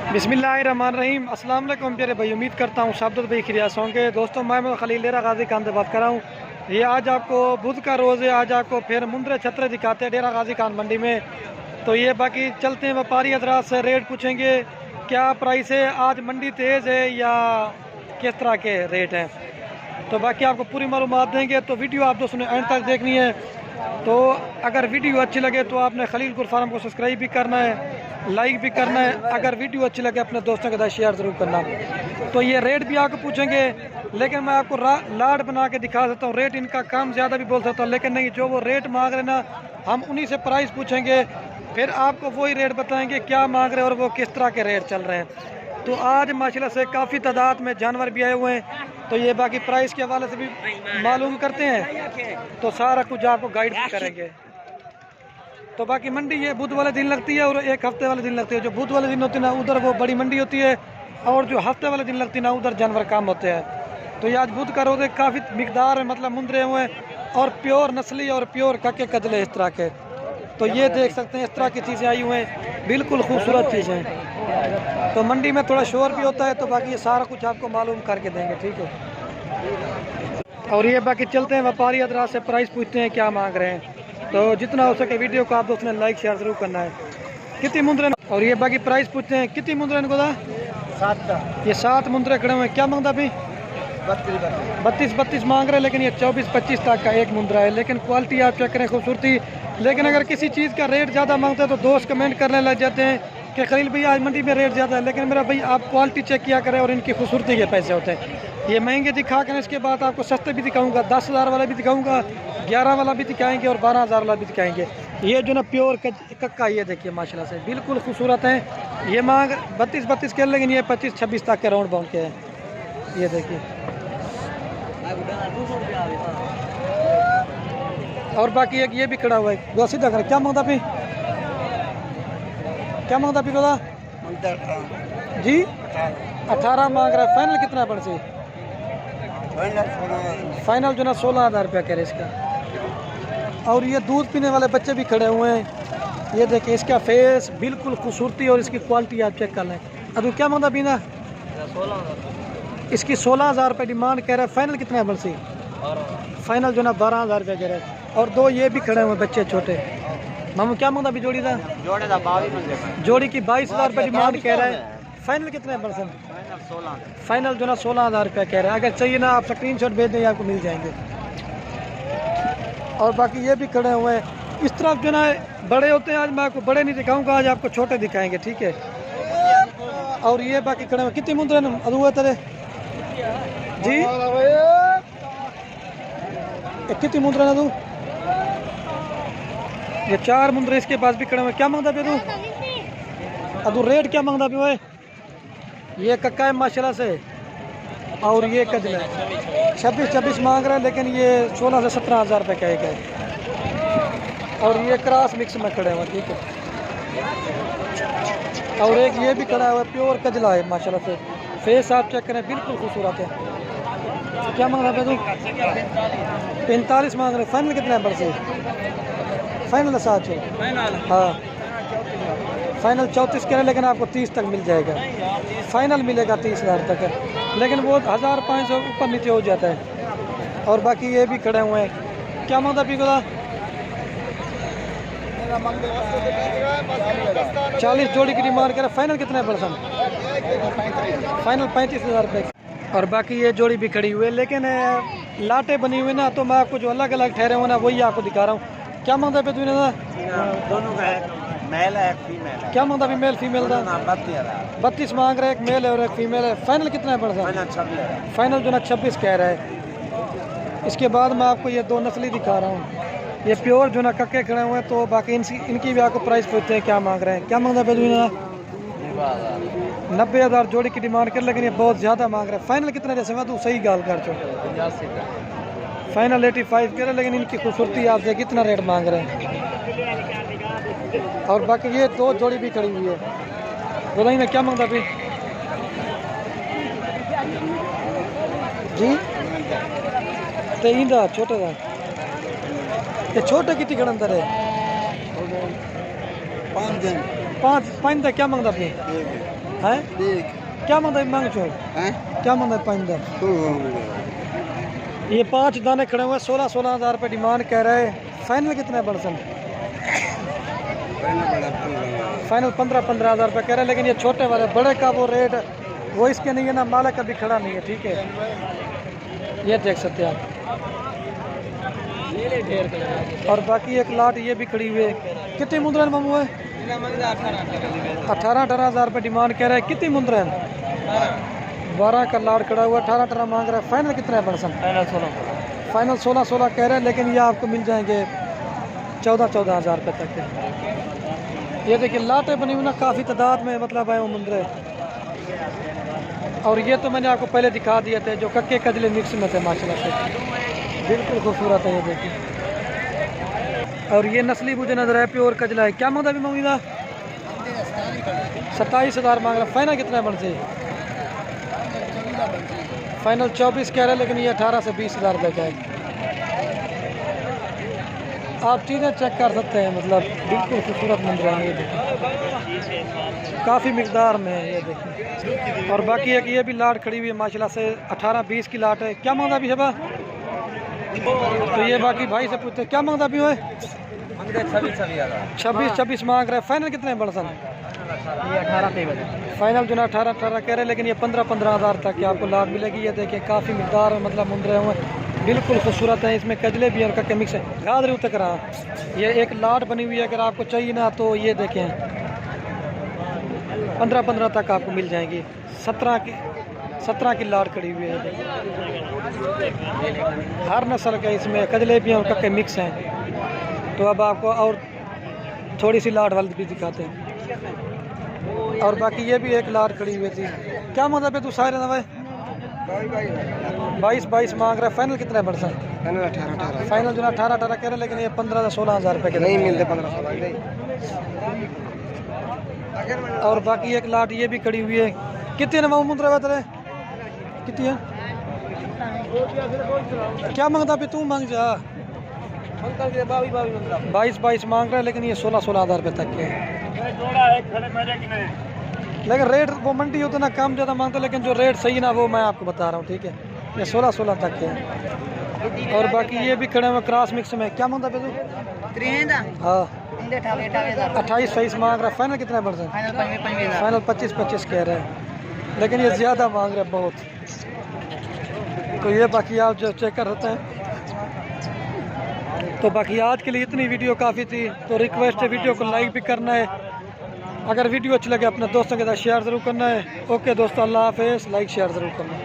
बिस्मिल्लाहिर्रहमानिर्रहीम। अस्सलाम वालेकुम प्यारे भाई, उम्मीद करता हूँ सब भाई खिरियास होंगे। दोस्तों मैं खलील डेरा गाजी खान से बात कर रहा हूँ। ये आज आपको बुध का रोज़ है। आज आपको फिर मुंद्रे छतरे दिखाते हैं डेरा गाजी खान मंडी में। तो ये बाकी चलते हैं व्यापारी हजरात से, रेट पूछेंगे क्या प्राइस है, आज मंडी तेज़ है या किस तरह के रेट हैं। तो बाकी आपको पूरी मालूमात देंगे। तो वीडियो आप दोस्तों ने एंड तक देखनी है। तो अगर वीडियो अच्छी लगे तो आपने खलील कुर फार्म को सब्सक्राइब भी करना है, लाइक भी करना है। अगर वीडियो अच्छी लगे अपने दोस्तों के साथ शेयर ज़रूर करना। तो ये रेट भी आपको पूछेंगे, लेकिन मैं आपको लाड बना के दिखा सकता हूँ। रेट इनका कम ज़्यादा भी बोल सकता हूँ, लेकिन नहीं, जो वो रेट मांग रहे ना हम उन्हीं से प्राइस पूछेंगे, फिर आपको वही रेट बताएंगे क्या मांग रहे हैं और वो किस तरह के रेट चल रहे हैं। तो आज माशाल्लाह से काफ़ी तादाद में जानवर भी आए हुए हैं। तो ये बाकी प्राइस के हवाले से भी मालूम करते हैं, तो सारा कुछ आपको गाइड भी करेंगे। तो बाकी मंडी ये बुध वाले दिन लगती है और एक हफ्ते वाले दिन लगती है। जो बुध वाले दिन होती है ना उधर वो बड़ी मंडी होती है, और जो हफ्ते वाले दिन लगती है ना उधर जानवर कम होते हैं। तो ये आज बुध का रोज़ है, काफ़ी मिकदार में मतलब मुंद्रे हुए हैं और प्योर नस्ली और प्योर कक्के कजले इस तरह के। तो ये देख सकते हैं इस तरह की चीज़ें आई हुई हैं, बिल्कुल खूबसूरत चीज़ें। तो मंडी में थोड़ा शोर भी होता है, तो बाकी ये सारा कुछ आपको मालूम करके देंगे, ठीक है। और ये बाकी चलते हैं व्यापारी हजरात से, प्राइस पूछते हैं क्या मांग रहे हैं। तो जितना हो सके वीडियो को आप दोस्तों ने लाइक शेयर जरूर करना है। कितनी मुंद्रे, और ये बाकी प्राइस पूछते हैं कितनी मुंद्रे को था? 7। ये 7 मुंद्रे खड़े हुए हैं। क्या मांगता भाई? 32 मांग रहे हैं, लेकिन ये 24-25 तक का एक मुंद्रा है। लेकिन क्वालिटी आप चेक करें, खूबसूरती। लेकिन अगर किसी चीज़ का रेट ज़्यादा मांगते हैं तो दोस्त कमेंट करने लग जाते हैं कि खलील भाई आज मंडी में रेट ज़्यादा है। लेकिन मेरा भाई आप क्वालिटी चेक किया करें और इनकी खूबसूरती के पैसे होते हैं। ये महंगे दिखा कर इसके बाद आपको सस्ते भी दिखाऊंगा, 10,000 वाला भी दिखाऊंगा, 11 वाला भी दिखाएंगे और 12,000 वाला भी दिखाएंगे। ये जो ना प्योर कक्का, ये देखिए माशाल्लाह से बिल्कुल खूबसूरत है। ये मांग 32 के, लेकिन ये 25-26 तक के राउंड बाउंड के हैं। ये देखिए। और बाकी एक ये भी खड़ा हुआ है, सीधा कर। क्या मांगता भी? क्या मांगता भी बोला जी? 18 मांग रहा है। फाइनल कितना पड़ से? फाइनल जो ना 16,000 रुपया कह रहे इसका। और ये दूध पीने वाले बच्चे भी खड़े हुए हैं। ये देखिए इसका फेस बिल्कुल खूबसूरती और इसकी क्वालिटी आप चेक कर लें। अब क्या मांगता पीना? इसकी 16,000 रुपये डिमांड कह रहा है। फाइनल कितना है बल्कि? फाइनल जो ना 12,000 रुपये कह रहे हैं। और 2 ये भी खड़े हुए बच्चे छोटे। मामू क्या मांगता भी जोड़ी था? जोड़ी की 22,000 रुपये डिमांड कह रहा है। फाइनल कितना है परसेंट? फाइनल जो ना 16,000 रुपया कह रहे हैं। अगर चाहिए ना आप स्क्रीनशॉट भेज दें, आपको मिल जाएंगे। और बाकी ये भी खड़े हुए हैं। इस तरफ जो ना बड़े होते हैं, आज मैं आपको बड़े नहीं दिखाऊंगा, आज आपको छोटे दिखाएंगे, ठीक है। और ये बाकी खड़े हुए। कितनी मुंद्रे अदुआ तेरे जी? कितनी मुंद्रे ना तू? ये 4 मुंद्रे इसके पास भी खड़े हुए। क्या मांगता पे तू? अदू रेट क्या मांगता पे हुए? ये कक्का है माशाल्लाह से, और ये कजला है। 26 मांग रहे हैं, लेकिन ये 16 से 17,000 रुपये का एक है। और ये क्रॉस मिक्स में खड़े हुए, ठीक है। और एक ये भी खड़ा हुआ प्योर कजला है माशाल्लाह से। फेस आप चेक करें, बिल्कुल खूबसूरत है। क्या मांग रहा है तू? 45 मांग रहे। फाइनल कितना है बरसे? फाइनल 7 है। हाँ फाइनल 34 कह रहे, लेकिन आपको 30 तक मिल जाएगा। फाइनल मिलेगा 30,000 तक, लेकिन वो 1,500 ऊपर नीचे हो जाता है। और बाकी ये भी खड़े हुए हैं। क्या मांगता पी को? 40 जोड़ी की डिमांड करे। फाइनल कितना है परसेंट? फाइनल 35,000 रुपये। और बाकी ये जोड़ी भी खड़ी हुई है, लेकिन लाटे बनी हुई ना, तो मैं आपको जो अलग अलग ठहरे हुए ना वही आपको दिखा रहा हूँ। क्या मांगता पे तूने? दोनों का है, मेल है फीमेल है। क्या मांगता भी? मेल फीमेल था। 32 मांग रहे, एक मेल है और एक फीमेल है। फाइनल कितना है परसेंट? फाइनल जो ना 26 कह रहा है। इसके बाद मैं आपको ये 2 नस्ली दिखा रहा हूँ। ये प्योर जो ना कक्के खड़े हुए हैं। तो बाकी इनकी भी आपको प्राइस पूछते हैं क्या मांग रहे हैं। क्या मांगता पे तूने? 90,000 जोड़ी की डिमांड कर, लेकिन ये बहुत ज़्यादा मांग रहे हैं। फाइनल कितना? जैसे मैं तू सही गाल कर चो। फाइनल 85 कह रहे, लेकिन इनकी खूबसूरती आप देखिए कितना रेट मांग रहे हैं। और बाकी ये 2 जोड़ी भी खड़ी हुई है। बोला ना क्या मांगता भी जी? 3 छोटे था। ये छोटे कितनी खड़ अंदर है? 5 दिन। 5 क्या मांगता भी? है ठीक क्या मंदा मांग चो हैं क्या मंदा 5 दाने तो ये 5 दाने खड़े हुए 16-16 हज़ार रुपये डिमांड कह रहे हैं। फाइनल कितने बड़सन फाइनल 15-15 हज़ार रुपये कह रहे हैं, लेकिन ये छोटे वाले बड़े का वो रेट वो इसके नहीं है ना, मालिक कभी खड़ा नहीं है। ठीक है ये देख सकते हैं आप। और बाकी एक लाट ये भी खड़ी हुई है। कितनी मुंद्रा मामू है 18-18 हज़ार रुपये डिमांड कह रहे हैं। कितनी मुंद्रा है 12 का लाट खड़ा हुआ 18-18 मांग रहा है। फाइनल कितना है बड़सन फाइनल 16-16 कह रहे हैं, लेकिन ये आपको मिल जाएंगे 14-14 हज़ार रुपये तक के। ये देखिए लाटें बनी हुई ना काफ़ी तादाद में मतलब है वो मुंद्रे। और ये तो मैंने आपको पहले दिखा दिए थे जो कक्के कजले मिक्स में थे माशाल्लाह से, बिल्कुल खूबसूरत है ये देखिए। और ये नस्ली मुझे नजर है प्योर कजला है। क्या मांगता भी मांगीदा 27 हज़ार मांग रहा। फाइनल कितना है बन से फाइनल 24 कह रहे हैं, लेकिन ये 18 से 20 हज़ार रुपये का है। आप चीज़ें चेक कर सकते हैं, मतलब बिल्कुल खूबसूरत मंजर है ये देखिए, काफ़ी मिकदार में है ये देखिए। और बाकी एक ये भी लाट खड़ी हुई है माशाल्लाह से 18-20 की लाट है। क्या मांगता भी शबा तो ये बाकी भाई से पूछते क्या मांगता भी हुए 26 मांग रहे। फाइनल कितने बड़सन फाइनल जो ना 18-18 कह रहे हैं, लेकिन ये 15-15 हज़ार तक की आपको लाट मिलेगी। ये देखिए काफ़ी मिकदार मतलब मुंद्रे हुए बिल्कुल खूबसूरत है। इसमें कजले भी और का मिक्स है। याद रही तक रहा ये एक लाट बनी हुई है, अगर आपको चाहिए ना तो ये देखें 15-15 तक आपको मिल जाएंगी। 17 की लाट खड़ी हुई है। हर नस्ल के इसमें कजले भी और कक्के मिक्स हैं। तो अब आपको और थोड़ी सी लाट वाली भी दिखाते हैं। और बाकी ये भी एक लाट खड़ी हुई थी। क्या मतलब है तू सारे ना भाई 22 मांग रहा है। फाइनल कितना है बड़सन फाइनल जो ना 18-18 कह रहे हैं, लेकिन ये 15-16 हज़ार रुपये के नहीं मिलते 15-16। और बाकी एक लाट ये भी खड़ी हुई है। कितने नवा मुंद्रा तेरे कितनी है क्या मांगता भी तू मांग जा 22 मांग रहा है, लेकिन ये 16-16 हज़ार रुपये तक के है। लेकिन रेट वो मंडी होता ना कम ज़्यादा मांगता, लेकिन जो रेट सही ना वो मैं आपको बता रहा हूँ। ठीक है ये 16-16 तक के है। और बाकी ये भी खड़े हुए क्रॉस मिक्स में। क्या मांगता पे तू हाँ 28-28 मांग रहा है। फाइनल कितना है बड़सन फाइनल 25-25 कह रहे हैं, लेकिन ये ज़्यादा मांग रहे हैं बहुत। तो ये बाकी आप जो चेक कर सकते हैं। तो बाकी आज के लिए इतनी वीडियो काफ़ी थी। तो रिक्वेस्ट है वीडियो को लाइक भी करना है, अगर वीडियो अच्छी लगे अपने दोस्तों के साथ शेयर ज़रूर करना है। ओके दोस्तों अल्लाह हाफ़िज़, लाइक शेयर ज़रूर करना है।